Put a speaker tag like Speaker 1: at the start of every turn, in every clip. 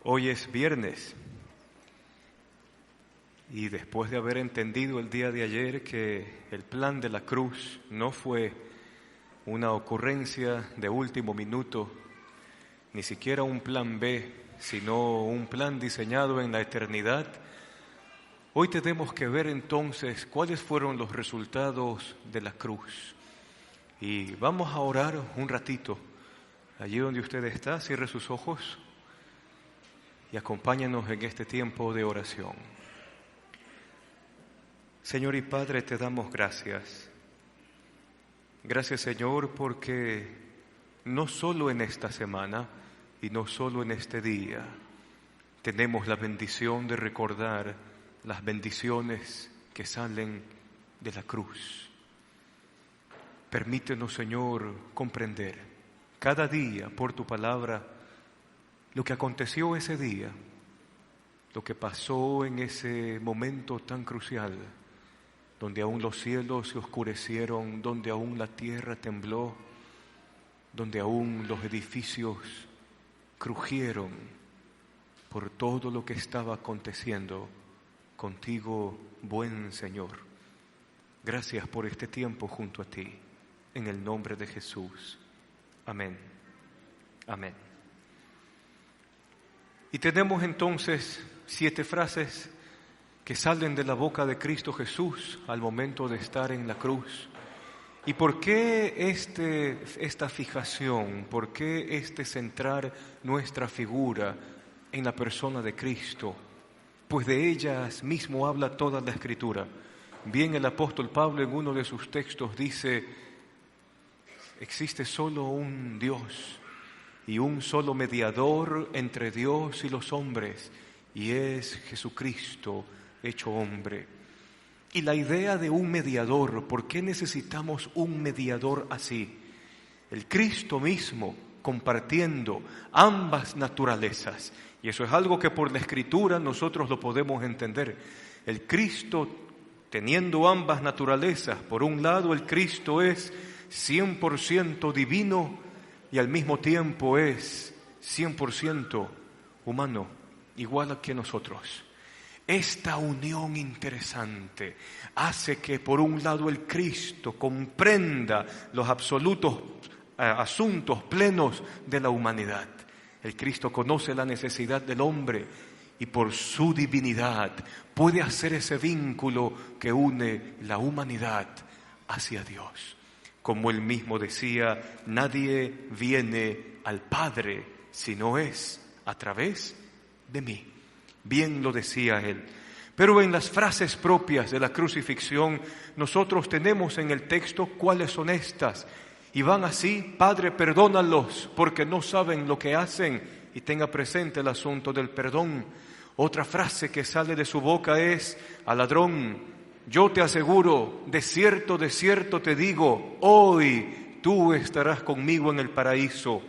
Speaker 1: Hoy es viernes y después de haber entendido el día de ayer que el plan de la cruz no fue una ocurrencia de último minuto, ni siquiera un plan B, sino un plan diseñado en la eternidad, hoy tenemos que ver entonces cuáles fueron los resultados de la cruz. Y vamos a orar un ratito. Allí donde usted está, cierre sus ojos y acompáñanos en este tiempo de oración. Señor y Padre, te damos gracias. Gracias, Señor, porque no solo en esta semana y no solo en este día tenemos la bendición de recordar las bendiciones que salen de la cruz. Permítenos, Señor, comprender cada día por tu palabra lo que aconteció ese día, lo que pasó en ese momento tan crucial, donde aún los cielos se oscurecieron, donde aún la tierra tembló, donde aún los edificios crujieron por todo lo que estaba aconteciendo contigo, buen Señor. Gracias por este tiempo junto a ti, en el nombre de Jesús. Amén. Amén. Y tenemos entonces 7 frases que salen de la boca de Cristo Jesús al momento de estar en la cruz. ¿Y por qué esta fijación? ¿Por qué centrar nuestra figura en la persona de Cristo? Pues de ellas mismo habla toda la Escritura. Bien, el apóstol Pablo en uno de sus textos dice: existe solo un Dios y un solo mediador entre Dios y los hombres, y es Jesucristo hecho hombre. Y la idea de un mediador, ¿por qué necesitamos un mediador así? El Cristo mismo compartiendo ambas naturalezas, y eso es algo que por la Escritura nosotros lo podemos entender. El Cristo teniendo ambas naturalezas, por un lado el Cristo es 100% divino y al mismo tiempo es 100% humano, igual que nosotros. Esta unión interesante hace que por un lado el Cristo comprenda los absolutos asuntos plenos de la humanidad. El Cristo conoce la necesidad del hombre y por su divinidad puede hacer ese vínculo que une la humanidad hacia Dios. Como él mismo decía, nadie viene al Padre si no es a través de mí. Bien lo decía él. Pero en las frases propias de la crucifixión, nosotros tenemos en el texto cuáles son estas. Y van así: Padre, perdónalos porque no saben lo que hacen. Y tenga presente el asunto del perdón. Otra frase que sale de su boca es: al ladrón, yo te aseguro, de cierto te digo, hoy tú estarás conmigo en el paraíso.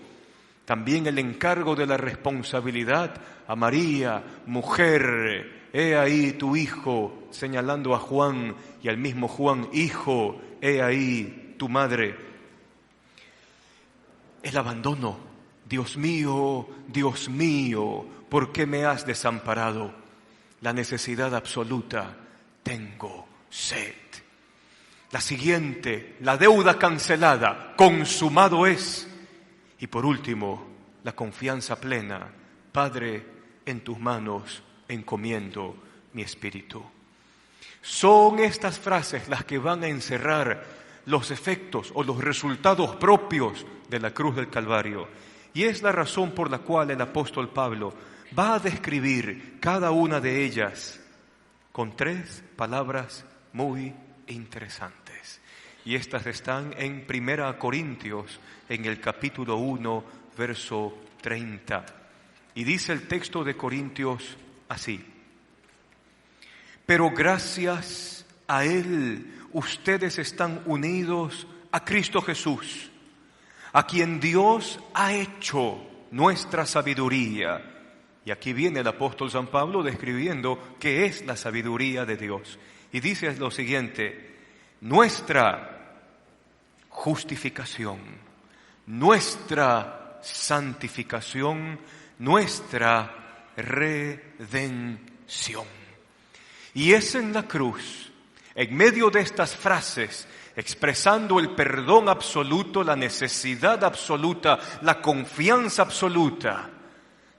Speaker 1: También el encargo de la responsabilidad a María: mujer, he ahí tu hijo, señalando a Juan, y al mismo Juan: hijo, he ahí tu madre. El abandono: Dios mío, ¿por qué me has desamparado? La necesidad absoluta: tengo sed. La siguiente: la deuda cancelada, consumado es. Y por último, la confianza plena: Padre, en tus manos encomiendo mi espíritu. Son estas frases las que van a encerrar los efectos o los resultados propios de la cruz del Calvario. Y es la razón por la cual el apóstol Pablo va a describir cada una de ellas con 3 palabras muy interesantes. Y estas están en 1 Corintios, en el capítulo 1, verso 30. Y dice el texto de Corintios así: pero gracias a Él ustedes están unidos a Cristo Jesús, a quien Dios ha hecho nuestra sabiduría. Y aquí viene el apóstol San Pablo describiendo qué es la sabiduría de Dios. Y dice lo siguiente: nuestra justificación, nuestra santificación, nuestra redención. Y es en la cruz, en medio de estas frases, expresando el perdón absoluto, la necesidad absoluta, la confianza absoluta,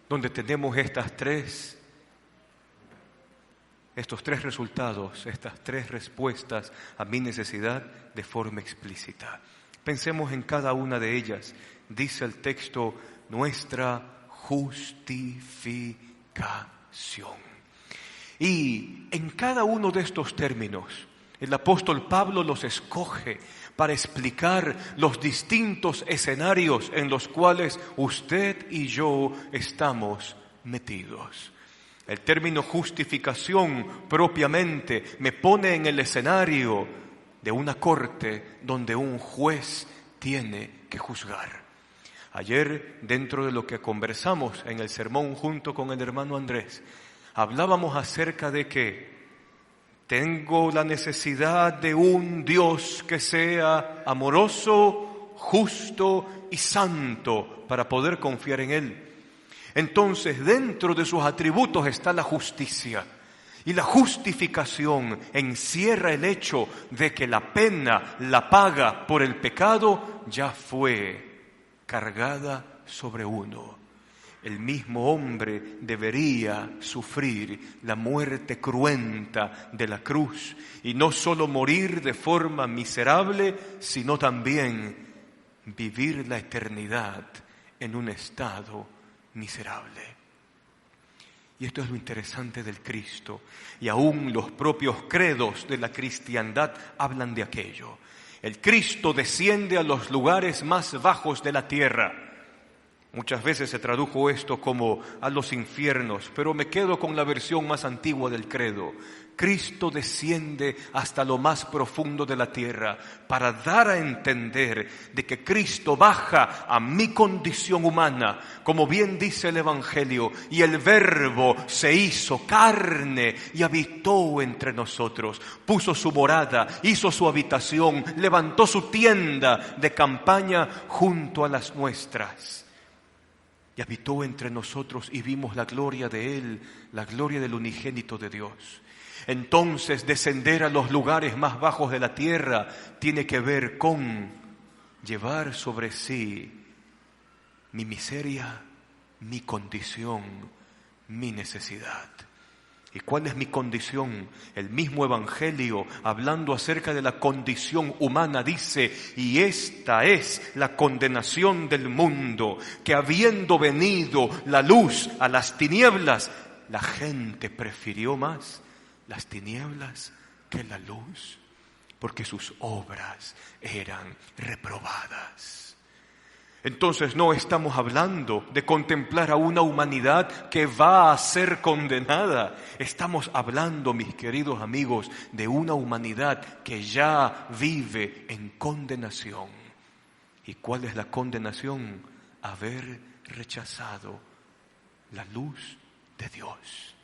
Speaker 1: donde tenemos estos tres resultados, estas tres respuestas a mi necesidad de forma explícita. Pensemos en cada una de ellas. Dice el texto, nuestra justificación. Y en cada uno de estos términos, el apóstol Pablo los escoge para explicar los distintos escenarios en los cuales usted y yo estamos metidos. El término justificación propiamente me pone en el escenario de una corte donde un juez tiene que juzgar. Ayer, dentro de lo que conversamos en el sermón junto con el hermano Andrés, hablábamos acerca de que tengo la necesidad de un Dios que sea amoroso, justo y santo para poder confiar en Él. Entonces, dentro de sus atributos está la justicia. Y la justificación encierra el hecho de que la pena, la paga por el pecado, ya fue cargada sobre uno. El mismo hombre debería sufrir la muerte cruenta de la cruz y no solo morir de forma miserable, sino también vivir la eternidad en un estado miserable. Y esto es lo interesante del Cristo. Y aún los propios credos de la cristiandad hablan de aquello. El Cristo desciende a los lugares más bajos de la tierra. Muchas veces se tradujo esto como a los infiernos, pero me quedo con la versión más antigua del credo. Cristo desciende hasta lo más profundo de la tierra para dar a entender de que Cristo baja a mi condición humana, como bien dice el Evangelio, y el Verbo se hizo carne y habitó entre nosotros, puso su morada, hizo su habitación, levantó su tienda de campaña junto a las nuestras. Y habitó entre nosotros y vimos la gloria de Él, la gloria del unigénito de Dios. Entonces, descender a los lugares más bajos de la tierra tiene que ver con llevar sobre sí mi miseria, mi condición, mi necesidad. ¿Y cuál es mi condición? El mismo Evangelio, hablando acerca de la condición humana, dice, y esta es la condenación del mundo, que habiendo venido la luz a las tinieblas, la gente prefirió más las tinieblas que la luz, porque sus obras eran reprobadas. Entonces no estamos hablando de contemplar a una humanidad que va a ser condenada. Estamos hablando, mis queridos amigos, de una humanidad que ya vive en condenación. ¿Y cuál es la condenación? Haber rechazado la luz de Dios.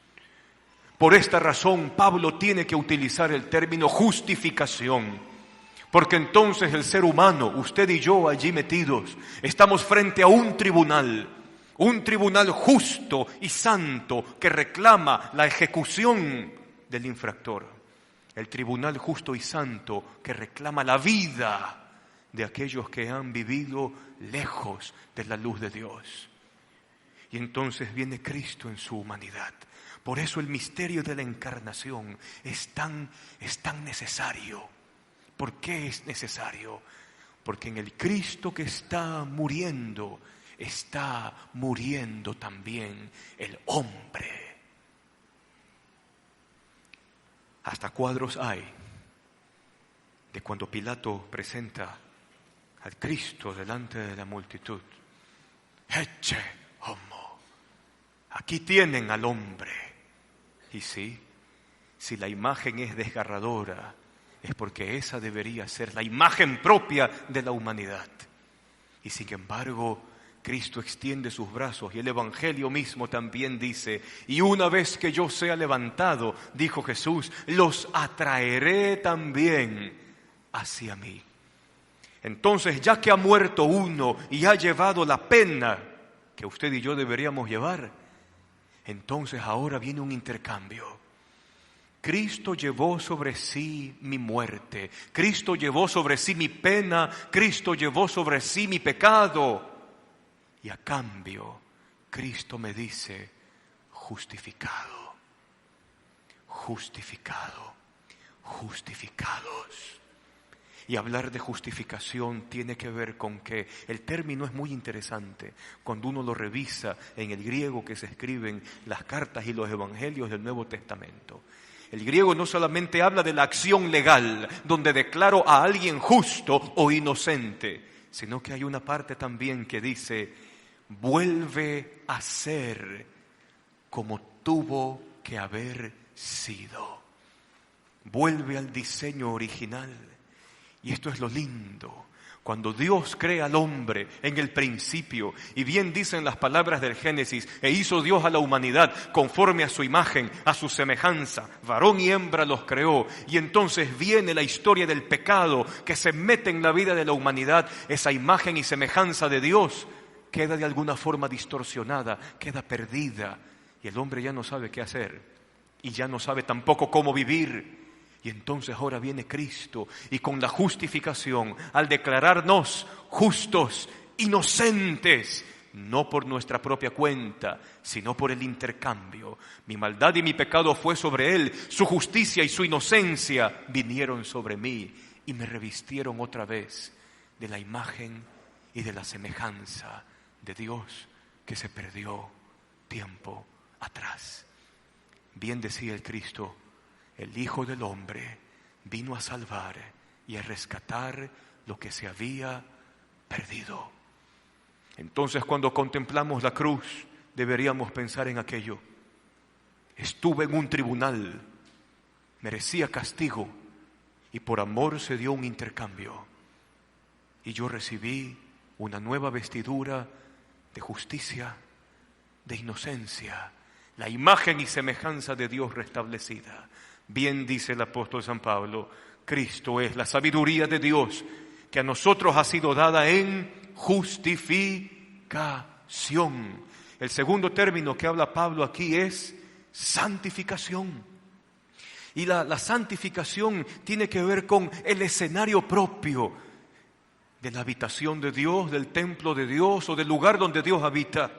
Speaker 1: Por esta razón, Pablo tiene que utilizar el término justificación. Porque entonces el ser humano, usted y yo allí metidos, estamos frente a un tribunal justo y santo que reclama la ejecución del infractor. El tribunal justo y santo que reclama la vida de aquellos que han vivido lejos de la luz de Dios. Y entonces viene Cristo en su humanidad. Por eso el misterio de la encarnación es tan necesario. ¿Por qué es necesario? Porque en el Cristo que está muriendo también el hombre. Hasta cuadros hay de cuando Pilato presenta al Cristo delante de la multitud. Ecce homo. Aquí tienen al hombre. Y sí, si la imagen es desgarradora, es porque esa debería ser la imagen propia de la humanidad. Y sin embargo, Cristo extiende sus brazos y el Evangelio mismo también dice, y una vez que yo sea levantado, dijo Jesús, los atraeré también hacia mí. Entonces, ya que ha muerto uno y ha llevado la pena que usted y yo deberíamos llevar, Entonces ahora viene un intercambio. Cristo llevó sobre sí mi muerte, Cristo llevó sobre sí mi pena, Cristo llevó sobre sí mi pecado. Y a cambio, Cristo me dice, justificado, justificado, justificados. Y hablar de justificación tiene que ver con que el término es muy interesante cuando uno lo revisa en el griego que se escriben las cartas y los evangelios del Nuevo Testamento. El griego no solamente habla de la acción legal, donde declaro a alguien justo o inocente, sino que hay una parte también que dice, vuelve a ser como tuvo que haber sido. Vuelve al diseño original. Y esto es lo lindo. Cuando Dios crea al hombre en el principio, y bien dicen las palabras del Génesis, e hizo Dios a la humanidad conforme a su imagen, a su semejanza, varón y hembra los creó, y entonces viene la historia del pecado que se mete en la vida de la humanidad, esa imagen y semejanza de Dios queda de alguna forma distorsionada, queda perdida, y el hombre ya no sabe qué hacer, y ya no sabe tampoco cómo vivir. Y entonces ahora viene Cristo y con la justificación, al declararnos justos, inocentes, no por nuestra propia cuenta, sino por el intercambio. Mi maldad y mi pecado fue sobre Él, su justicia y su inocencia vinieron sobre mí y me revistieron otra vez de la imagen y de la semejanza de Dios que se perdió tiempo atrás. Bien decía el Cristo, el Hijo del Hombre vino a salvar y a rescatar lo que se había perdido. Entonces, cuando contemplamos la cruz, deberíamos pensar en aquello. Estuve en un tribunal, merecía castigo y por amor se dio un intercambio. Y yo recibí una nueva vestidura de justicia, de inocencia, la imagen y semejanza de Dios restablecida. Bien dice el apóstol San Pablo, Cristo es la sabiduría de Dios que a nosotros ha sido dada en justificación. El segundo término que habla Pablo aquí es santificación. Y la santificación tiene que ver con el escenario propio de la habitación de Dios, del templo de Dios o del lugar donde Dios habita.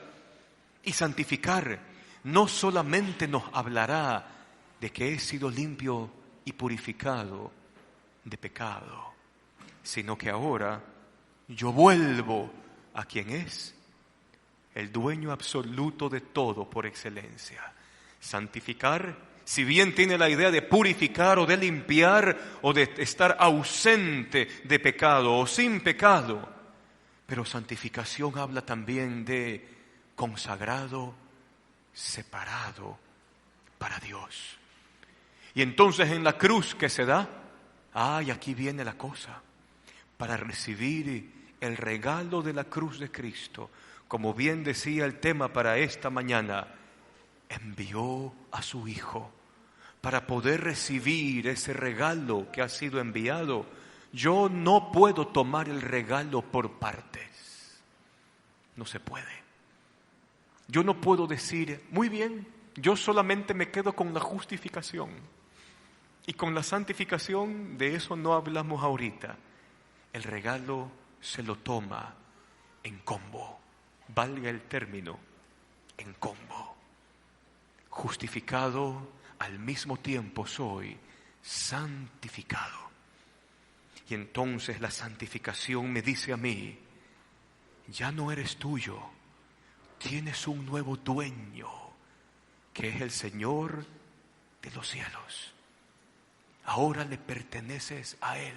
Speaker 1: Y santificar no solamente nos hablará de que he sido limpio y purificado de pecado, sino que ahora yo vuelvo a quien es el dueño absoluto de todo por excelencia. Santificar, si bien tiene la idea de purificar o de limpiar o de estar ausente de pecado o sin pecado, pero santificación habla también de consagrado, separado para Dios. Y entonces en la cruz que se da, y aquí viene la cosa, para recibir el regalo de la cruz de Cristo, como bien decía el tema para esta mañana, envió a su Hijo para poder recibir ese regalo que ha sido enviado. Yo no puedo tomar el regalo por partes, no se puede. Yo no puedo decir, muy bien, yo solamente me quedo con la justificación. Y con la santificación, de eso no hablamos ahorita. El regalo se lo toma en combo, valga el término, en combo. Justificado, al mismo tiempo soy santificado. Y entonces la santificación me dice a mí, ya no eres tuyo, tienes un nuevo dueño, que es el Señor de los cielos. Ahora le perteneces a Él.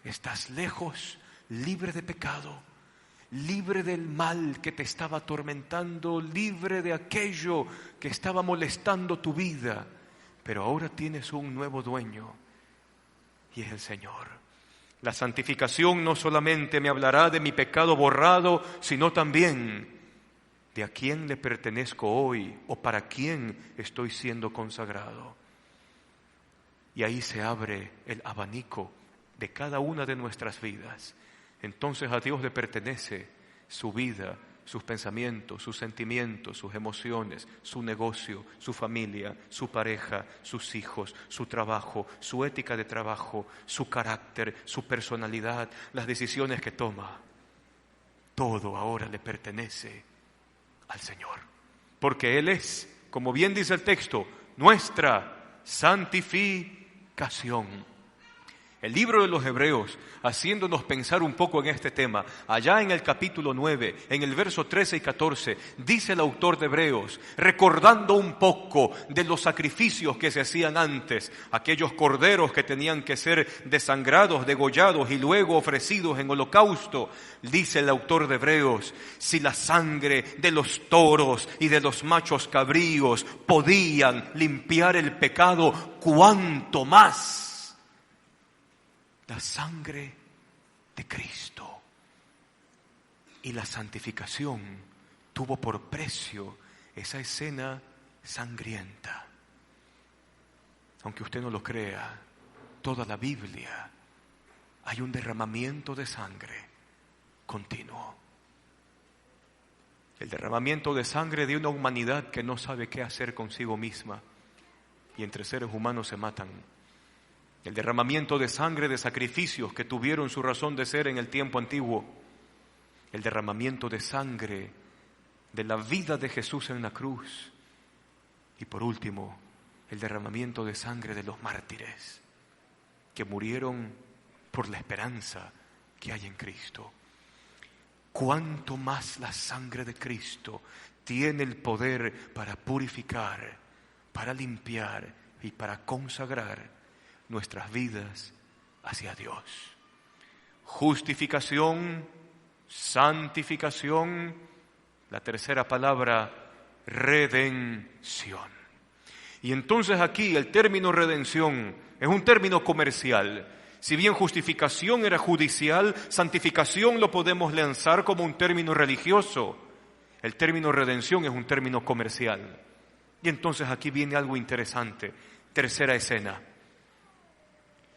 Speaker 1: Estás lejos, libre de pecado, libre del mal que te estaba atormentando, libre de aquello que estaba molestando tu vida. Pero ahora tienes un nuevo dueño y es el Señor. La santificación no solamente me hablará de mi pecado borrado, sino también de a quién le pertenezco hoy o para quién estoy siendo consagrado. Y ahí se abre el abanico de cada una de nuestras vidas. Entonces a Dios le pertenece su vida, sus pensamientos, sus sentimientos, sus emociones, su negocio, su familia, su pareja, sus hijos, su trabajo, su ética de trabajo, su carácter, su personalidad, las decisiones que toma. Todo ahora le pertenece al Señor. Porque Él es, como bien dice el texto, nuestra santificación. El libro de los Hebreos, haciéndonos pensar un poco en este tema, allá en el capítulo 9, en el verso 13 y 14, dice el autor de Hebreos, recordando un poco de los sacrificios que se hacían antes, aquellos corderos que tenían que ser desangrados, degollados y luego ofrecidos en holocausto, dice el autor de Hebreos, si la sangre de los toros y de los machos cabríos podían limpiar el pecado, ¿cuánto más la sangre de Cristo? Y la santificación tuvo por precio esa escena sangrienta. Aunque usted no lo crea, toda la Biblia hay un derramamiento de sangre continuo. El derramamiento de sangre de una humanidad que no sabe qué hacer consigo misma y entre seres humanos se matan. El derramamiento de sangre de sacrificios que tuvieron su razón de ser en el tiempo antiguo. El derramamiento de sangre de la vida de Jesús en la cruz. Y por último, el derramamiento de sangre de los mártires que murieron por la esperanza que hay en Cristo. Cuánto más la sangre de Cristo tiene el poder para purificar, para limpiar y para consagrar nuestras vidas hacia Dios. Justificación, santificación, la tercera palabra, redención. Y entonces aquí el término redención es un término comercial. Si bien justificación era judicial, santificación lo podemos lanzar como un término religioso. El término redención es un término comercial. Y entonces aquí viene algo interesante. Tercera escena.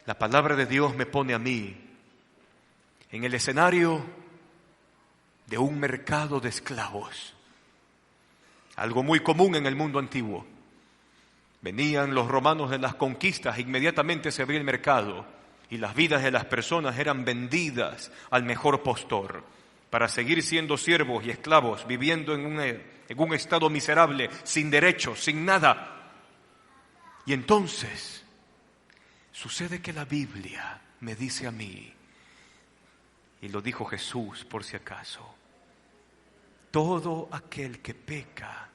Speaker 1: La palabra de Dios me pone a mí en el escenario de un mercado de esclavos. Algo muy común en el mundo antiguo. Venían los romanos de las conquistas, inmediatamente se abría el mercado y las vidas de las personas eran vendidas al mejor postor para seguir siendo siervos y esclavos, viviendo en un estado miserable, sin derechos, sin nada. Y entonces sucede que la Biblia me dice a mí, y lo dijo Jesús por si acaso, todo aquel que peca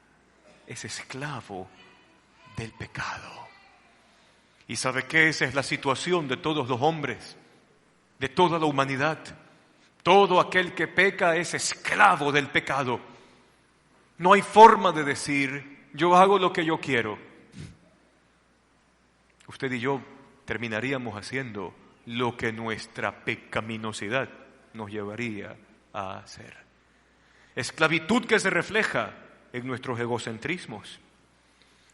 Speaker 1: es esclavo del pecado. ¿Y sabe qué? Esa es la situación de todos los hombres, de toda la humanidad. Todo aquel que peca es esclavo del pecado. No hay forma de decir, yo hago lo que yo quiero. Usted y yo terminaríamos haciendo lo que nuestra pecaminosidad nos llevaría a hacer. Esclavitud que se refleja en nuestros egocentrismos.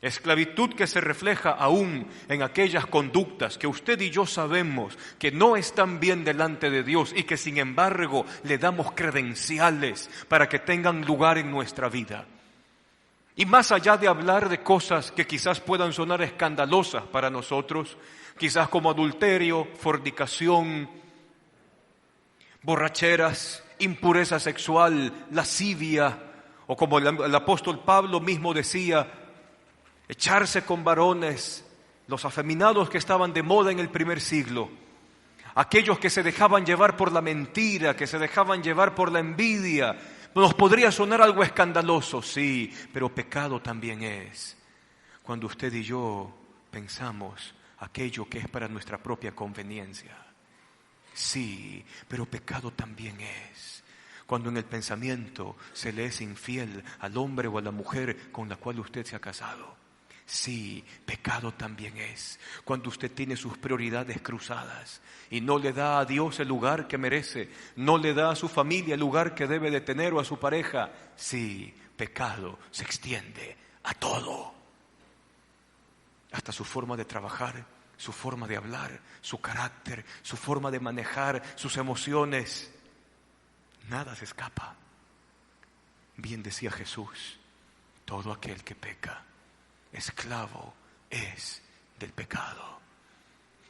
Speaker 1: Esclavitud que se refleja aún en aquellas conductas que usted y yo sabemos que no están bien delante de Dios y que sin embargo le damos credenciales para que tengan lugar en nuestra vida. Y más allá de hablar de cosas que quizás puedan sonar escandalosas para nosotros, quizás como adulterio, fornicación, borracheras, impureza sexual, lascivia, o como el apóstol Pablo mismo decía, echarse con varones, los afeminados que estaban de moda en el primer siglo, aquellos que se dejaban llevar por la mentira, que se dejaban llevar por la envidia. Nos podría sonar algo escandaloso, sí, pero pecado también es cuando usted y yo pensamos aquello que es para nuestra propia conveniencia. Sí, pero pecado también es cuando en el pensamiento se le es infiel al hombre o a la mujer con la cual usted se ha casado. Sí, pecado también es cuando usted tiene sus prioridades cruzadas y no le da a Dios el lugar que merece, no le da a su familia el lugar que debe de tener o a su pareja. Sí, pecado se extiende a todo, hasta su forma de trabajar, su forma de hablar, su carácter, su forma de manejar sus emociones. Nada se escapa. Bien decía Jesús, todo aquel que peca, esclavo es del pecado.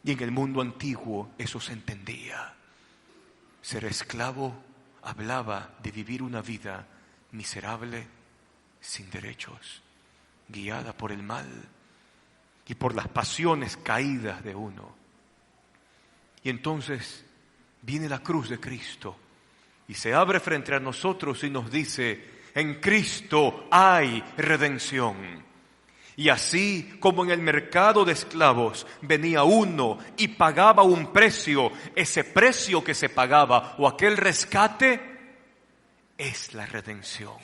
Speaker 1: Y en el mundo antiguo eso se entendía. Ser esclavo hablaba de vivir una vida miserable, sin derechos, guiada por el mal y por las pasiones caídas de uno. Y entonces viene la cruz de Cristo y se abre frente a nosotros y nos dice: en Cristo hay redención. Y así como en el mercado de esclavos venía uno y pagaba un precio, ese precio que se pagaba o aquel rescate es la redención.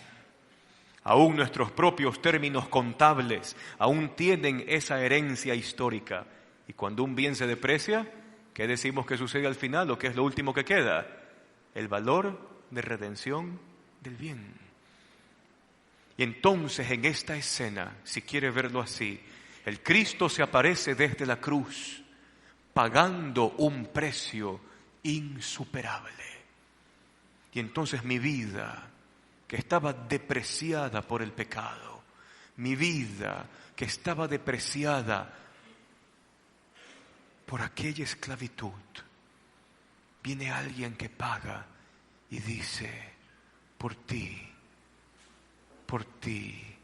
Speaker 1: Aún nuestros propios términos contables aún tienen esa herencia histórica. Y cuando un bien se deprecia, ¿qué decimos que sucede al final o qué es lo último que queda? El valor de redención del bien. Y entonces en esta escena, si quiere verlo así, el Cristo se aparece desde la cruz, pagando un precio insuperable. Y entonces mi vida, que estaba depreciada por el pecado, mi vida que estaba depreciada por aquella esclavitud, viene alguien que paga y dice: por ti, por ti,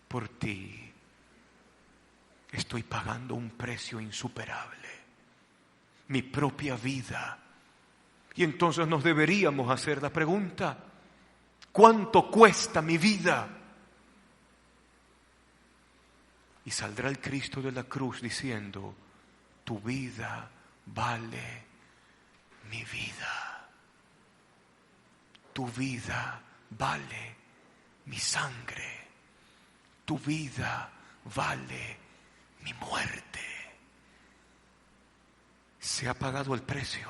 Speaker 1: por ti, estoy pagando un precio insuperable, mi propia vida. Y entonces nos deberíamos hacer la pregunta: ¿cuánto cuesta mi vida? Y saldrá el Cristo de la cruz diciendo: tu vida vale mi vida, tu vida vale mi sangre, tu vida vale mi muerte. Se ha pagado el precio.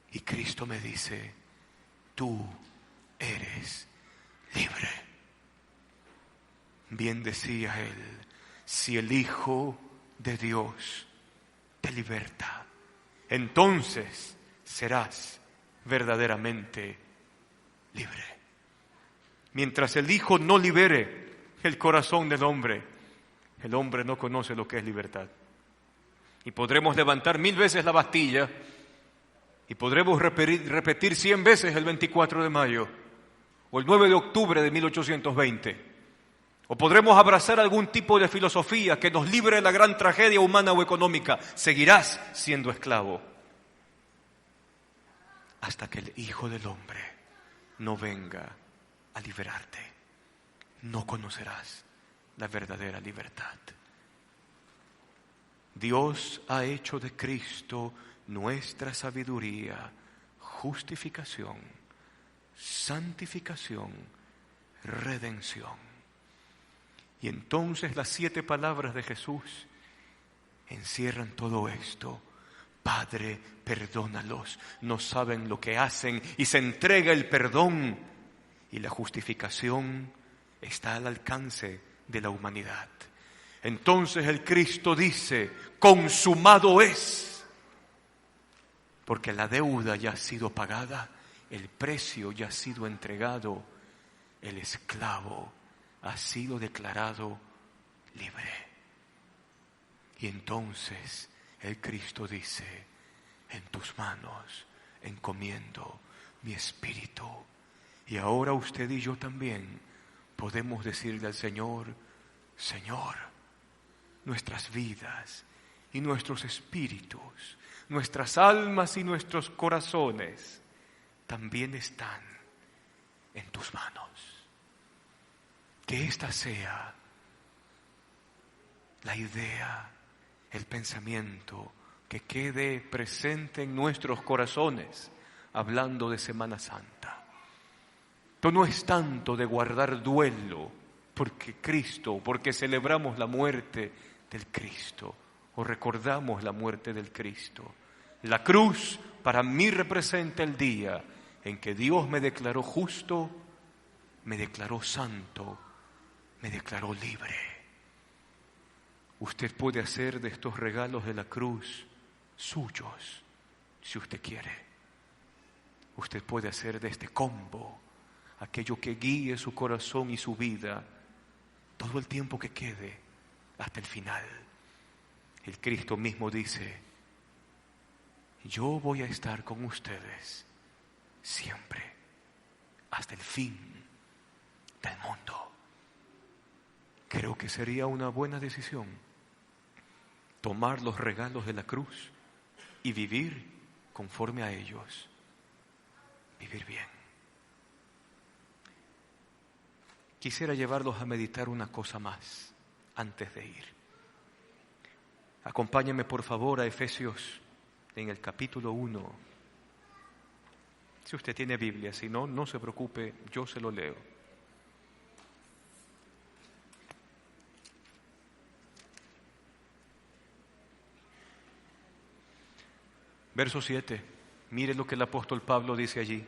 Speaker 1: Y Cristo me dice: tú eres libre. Bien decía él: si el Hijo de Dios te liberta, entonces serás verdaderamente libre. Mientras el Hijo no libere el corazón del hombre, el hombre no conoce lo que es libertad. Y podremos levantar 1000 veces la Bastilla y podremos repetir 100 veces el 24 de mayo o el 9 de octubre de 1820. O podremos abrazar algún tipo de filosofía que nos libre de la gran tragedia humana o económica. Seguirás siendo esclavo hasta que el Hijo del Hombre no venga a liberarte. No conocerás la verdadera libertad. Dios ha hecho de Cristo nuestra sabiduría, justificación, santificación, redención. Y entonces las 7 palabras de Jesús encierran todo esto. Padre, perdónalos, no saben lo que hacen, y se entrega el perdón. Y la justificación está al alcance de la humanidad. Entonces el Cristo dice: consumado es, porque la deuda ya ha sido pagada, el precio ya ha sido entregado, el esclavo ha sido declarado libre. Y entonces el Cristo dice: en tus manos encomiendo mi espíritu. Y ahora usted y yo también podemos decirle al Señor: Señor, nuestras vidas y nuestros espíritus, nuestras almas y nuestros corazones también están en tus manos. Que esta sea la idea, el pensamiento que quede presente en nuestros corazones hablando de Semana Santa. Esto no es tanto de guardar duelo porque celebramos la muerte del Cristo o recordamos la muerte del Cristo. La cruz para mí representa el día en que Dios me declaró justo, me declaró santo, me declaró libre. Usted puede hacer de estos regalos de la cruz suyos, si usted quiere. Usted puede hacer de este combo aquello que guíe su corazón y su vida todo el tiempo que quede hasta el final. El Cristo mismo dice: yo voy a estar con ustedes siempre, hasta el fin del mundo. Creo que sería una buena decisión tomar los regalos de la cruz y vivir conforme a ellos. Vivir bien. Quisiera llevarlos a meditar una cosa más antes de ir. Acompáñenme por favor a Efesios en el capítulo 1. Si usted tiene Biblia, si no, no se preocupe, yo se lo leo. Verso 7, mire lo que el apóstol Pablo dice allí.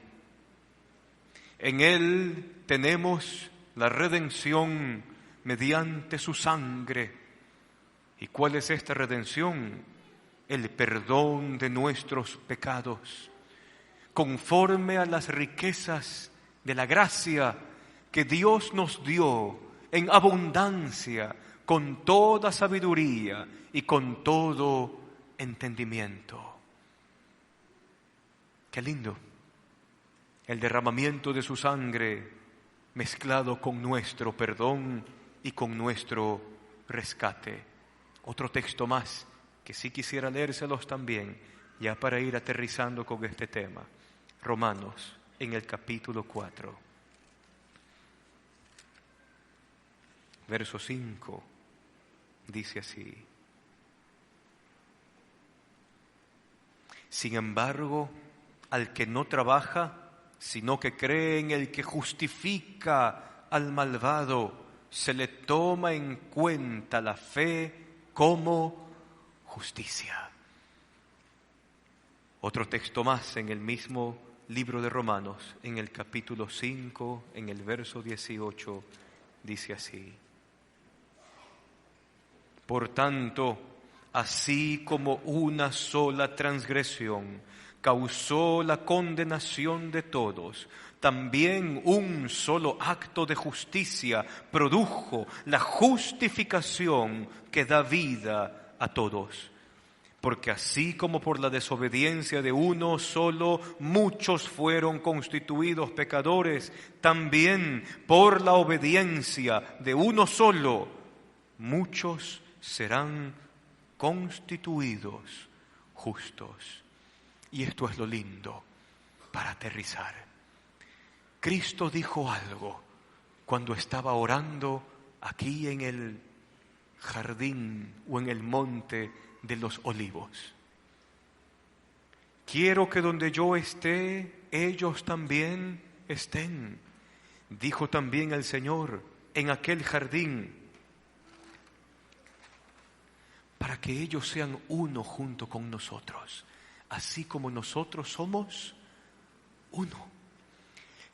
Speaker 1: En Él tenemos la redención mediante su sangre. ¿Y cuál es esta redención? El perdón de nuestros pecados, conforme a las riquezas de la gracia que Dios nos dio en abundancia, con toda sabiduría y con todo entendimiento. Qué lindo, el derramamiento de su sangre mezclado con nuestro perdón y con nuestro rescate. Otro texto más que sí quisiera leérselos también, ya para ir aterrizando con este tema. Romanos, en el capítulo 4, verso 5, dice así: sin embargo, al que no trabaja, sino que cree en el que justifica al malvado, se le toma en cuenta la fe como justicia. Otro texto más en el mismo libro de Romanos, en el capítulo 5, en el verso 18, dice así: por tanto, así como una sola transgresión causó la condenación de todos, también un solo acto de justicia produjo la justificación que da vida a todos. Porque así como por la desobediencia de uno solo muchos fueron constituidos pecadores, también por la obediencia de uno solo muchos serán constituidos justos. Y esto es lo lindo para aterrizar. Cristo dijo algo cuando estaba orando aquí en el jardín o en el monte de los olivos. Quiero que donde yo esté, ellos también estén. Dijo también el Señor en aquel jardín, para que ellos sean uno junto con nosotros, así como nosotros somos uno.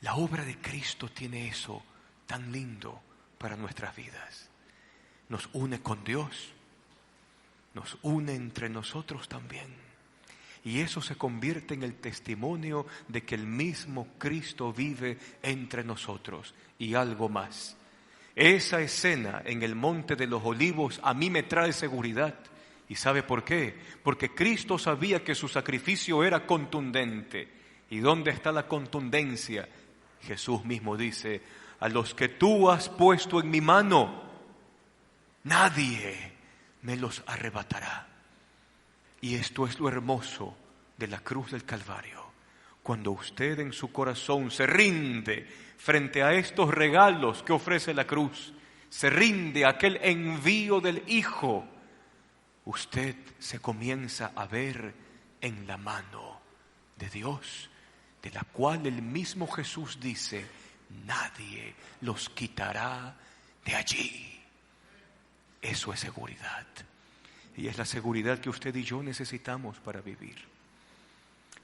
Speaker 1: La obra de Cristo tiene eso tan lindo para nuestras vidas. Nos une con Dios, nos une entre nosotros también. Y eso se convierte en el testimonio de que el mismo Cristo vive entre nosotros. Y algo más. Esa escena en el Monte de los Olivos a mí me trae seguridad. ¿Y sabe por qué? Porque Cristo sabía que su sacrificio era contundente. ¿Y dónde está la contundencia? Jesús mismo dice: a los que tú has puesto en mi mano, nadie me los arrebatará. Y esto es lo hermoso de la cruz del Calvario. Cuando usted en su corazón se rinde frente a estos regalos que ofrece la cruz, se rinde a aquel envío del Hijo, usted se comienza a ver en la mano de Dios, de la cual el mismo Jesús dice: nadie los quitará de allí. Eso es seguridad. Y es la seguridad que usted y yo necesitamos para vivir.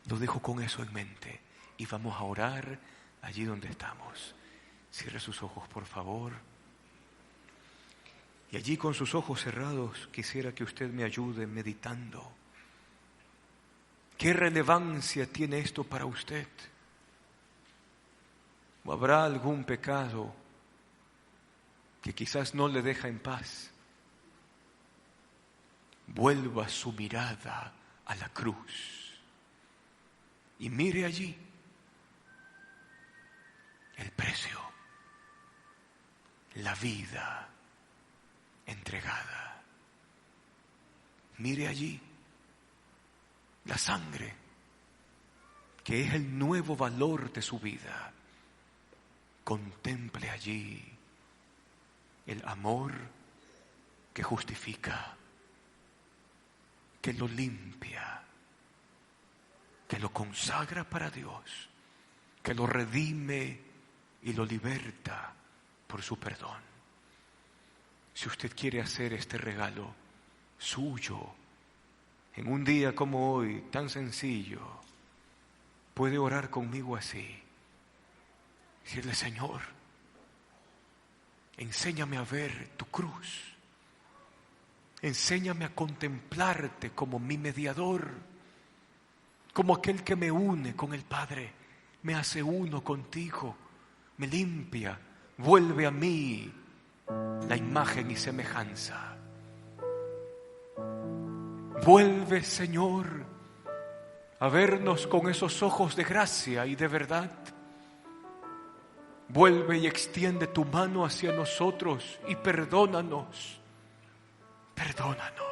Speaker 1: Lo dejo con eso en mente y vamos a orar allí donde estamos. Cierre sus ojos, por favor. Y allí con sus ojos cerrados quisiera que usted me ayude meditando. ¿Qué relevancia tiene esto para usted? ¿O habrá algún pecado que quizás no le deja en paz? Vuelva su mirada a la cruz y mire allí el precio, la vida entregada. Mire allí la sangre, que es el nuevo valor de su vida. Contemple allí el amor que justifica, que lo limpia, que lo consagra para Dios, que lo redime y lo liberta por su perdón. Si usted quiere hacer este regalo suyo en un día como hoy, tan sencillo, puede orar conmigo así. Decirle: Señor, enséñame a ver tu cruz. Enséñame a contemplarte como mi mediador, como aquel que me une con el Padre, me hace uno contigo, me limpia, vuelve a mí la imagen y semejanza. Vuelve, Señor, a vernos con esos ojos de gracia y de verdad. Vuelve y extiende tu mano hacia nosotros y perdónanos. Perdónanos.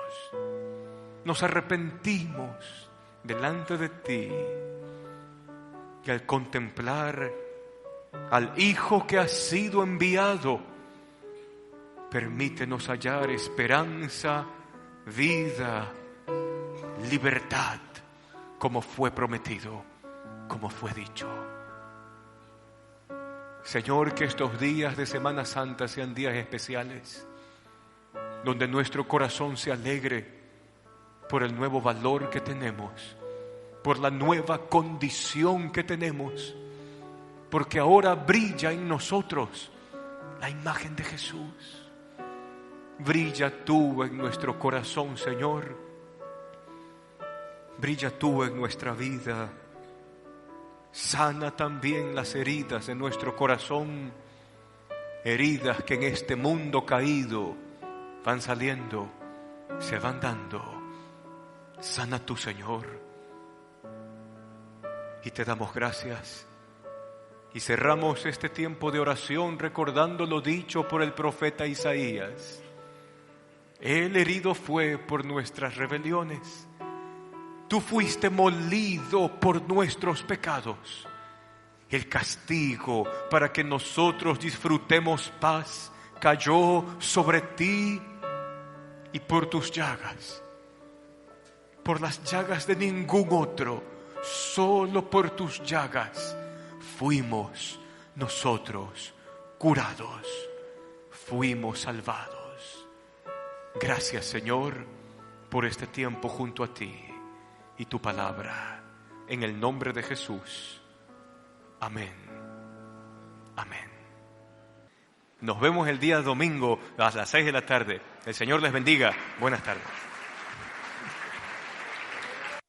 Speaker 1: Nos arrepentimos delante de ti, y al contemplar al Hijo que ha sido enviado, permítenos hallar esperanza, vida, libertad, como fue prometido, como fue dicho. Señor, que estos días de Semana Santa sean días especiales, donde nuestro corazón se alegre por el nuevo valor que tenemos, por la nueva condición que tenemos, porque ahora brilla en nosotros la imagen de Jesús. Brilla tú en nuestro corazón, Señor. Brilla tú en nuestra vida. Sana también las heridas de nuestro corazón, heridas que en este mundo caído van saliendo, se van dando. Sana tú, Señor. Y te damos gracias. Y cerramos este tiempo de oración recordando lo dicho por el profeta Isaías. Él herido fue por nuestras rebeliones. Tú fuiste molido por nuestros pecados. El castigo para que nosotros disfrutemos paz cayó sobre ti, y por tus llagas, por las llagas de ningún otro, solo por tus llagas fuimos nosotros curados, fuimos salvados. Gracias, Señor, por este tiempo junto a ti y tu palabra. En el nombre de Jesús. Amén. Amén. Nos vemos el día domingo a las 6 de la tarde. El Señor les bendiga. Buenas tardes.